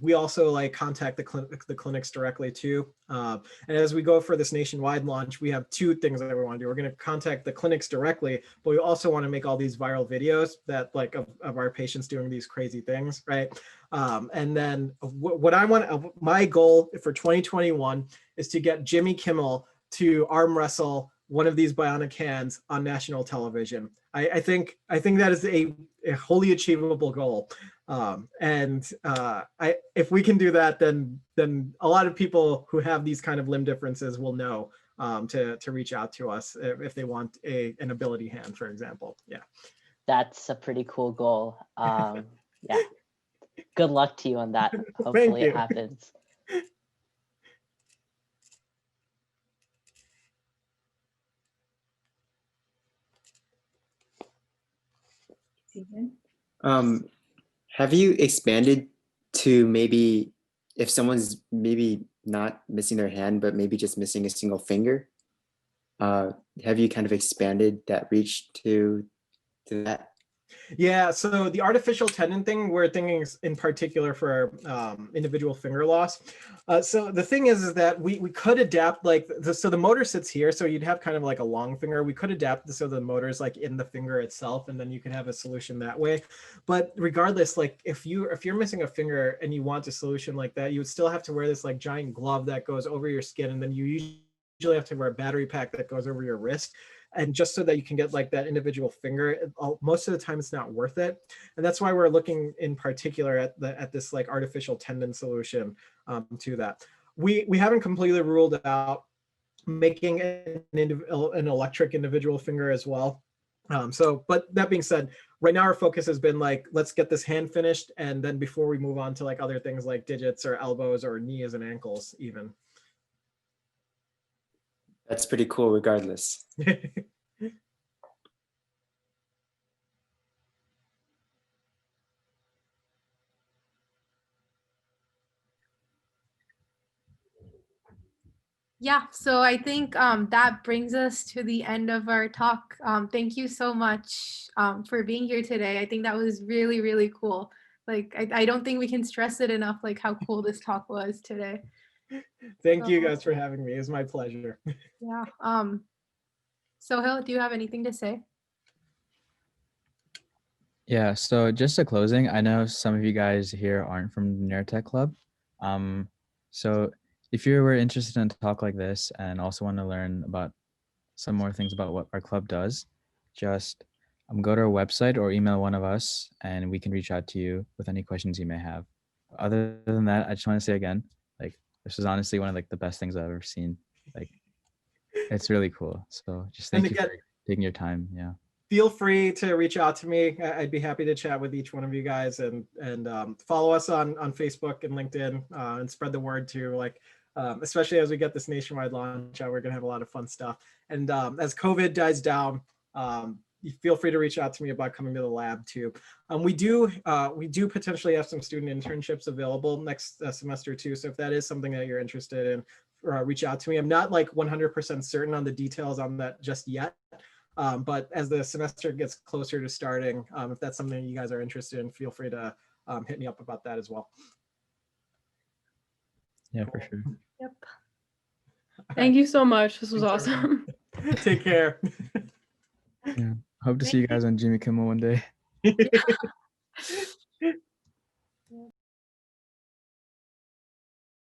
Speaker 2: We also like contact the clinics directly too. And as we go for this nationwide launch, we have two things that we want to do. We're going to contact the clinics directly, but we also want to make all these viral videos that like of our patients doing these crazy things, right? And then what I want, my goal for 2021 is to get Jimmy Kimmel to arm wrestle one of these bionic hands on national television. I think that is a wholly achievable goal. If we can do that, then a lot of people who have these kind of limb differences will know to reach out to us if they want an ability hand, for example. Yeah.
Speaker 12: That's a pretty cool goal. Yeah. Good luck to you on that. Hopefully it happens.
Speaker 13: Have you expanded to maybe if someone's maybe not missing their hand, but maybe just missing a single finger? Have you kind of expanded that reach to that?
Speaker 2: Yeah, so the artificial tendon thing, we're thinking in particular for individual finger loss. So the thing is that we could adapt like, so the motor sits here, so you'd have kind of like a long finger. We could adapt so the motor's like in the finger itself, and then you can have a solution that way. But regardless, like if you're missing a finger and you want a solution like that, you would still have to wear this like giant glove that goes over your skin, and then you usually have to wear a battery pack that goes over your wrist. And just so that you can get like that individual finger, most of the time it's not worth it. And that's why we're looking in particular at this like artificial tendon solution to that. We haven't completely ruled out making an electric individual finger as well. But that being said, right now our focus has been like, let's get this hand finished. And then before we move on to like other things like digits or elbows or knees and ankles even.
Speaker 13: That's pretty cool regardless.
Speaker 1: Yeah, so I think that brings us to the end of our talk. Thank you so much for being here today. I think that was really, really cool. Like, I don't think we can stress it enough, like how cool this talk was today.
Speaker 2: Thank you guys for having me. It was my pleasure.
Speaker 1: Yeah. Sohail, do you have anything to say?
Speaker 8: Yeah, so just a closing, I know some of you guys here aren't from the NeuroTech Club. So if you were interested in a talk like this and also want to learn about some more things about what our club does, just go to our website or email one of us and we can reach out to you with any questions you may have. Other than that, I just want to say again, like, this is honestly one of like the best things I've ever seen. Like, it's really cool. So just
Speaker 2: And
Speaker 8: thank you
Speaker 2: again,
Speaker 8: for taking your time. Yeah.
Speaker 2: feel free to reach out to me. I'd be happy to chat with each one of you guys, and follow us on Facebook and LinkedIn, and spread the word too. Like, especially as we get this nationwide launch out, we're gonna have a lot of fun stuff. And as COVID dies down, you feel free to reach out to me about coming to the lab too. We do potentially have some student internships available next semester too. So if that is something that you're interested in, reach out to me. I'm not like 100% certain on the details on that just yet. But as the semester gets closer to starting, if that's something you guys are interested in, feel free to hit me up about that as well.
Speaker 8: Yeah, for sure.
Speaker 11: Yep. Thank you so much. This was awesome.
Speaker 2: Take care.
Speaker 8: Yeah. Hope to see you guys on Jimmy Kimmel one day.
Speaker 1: Yeah.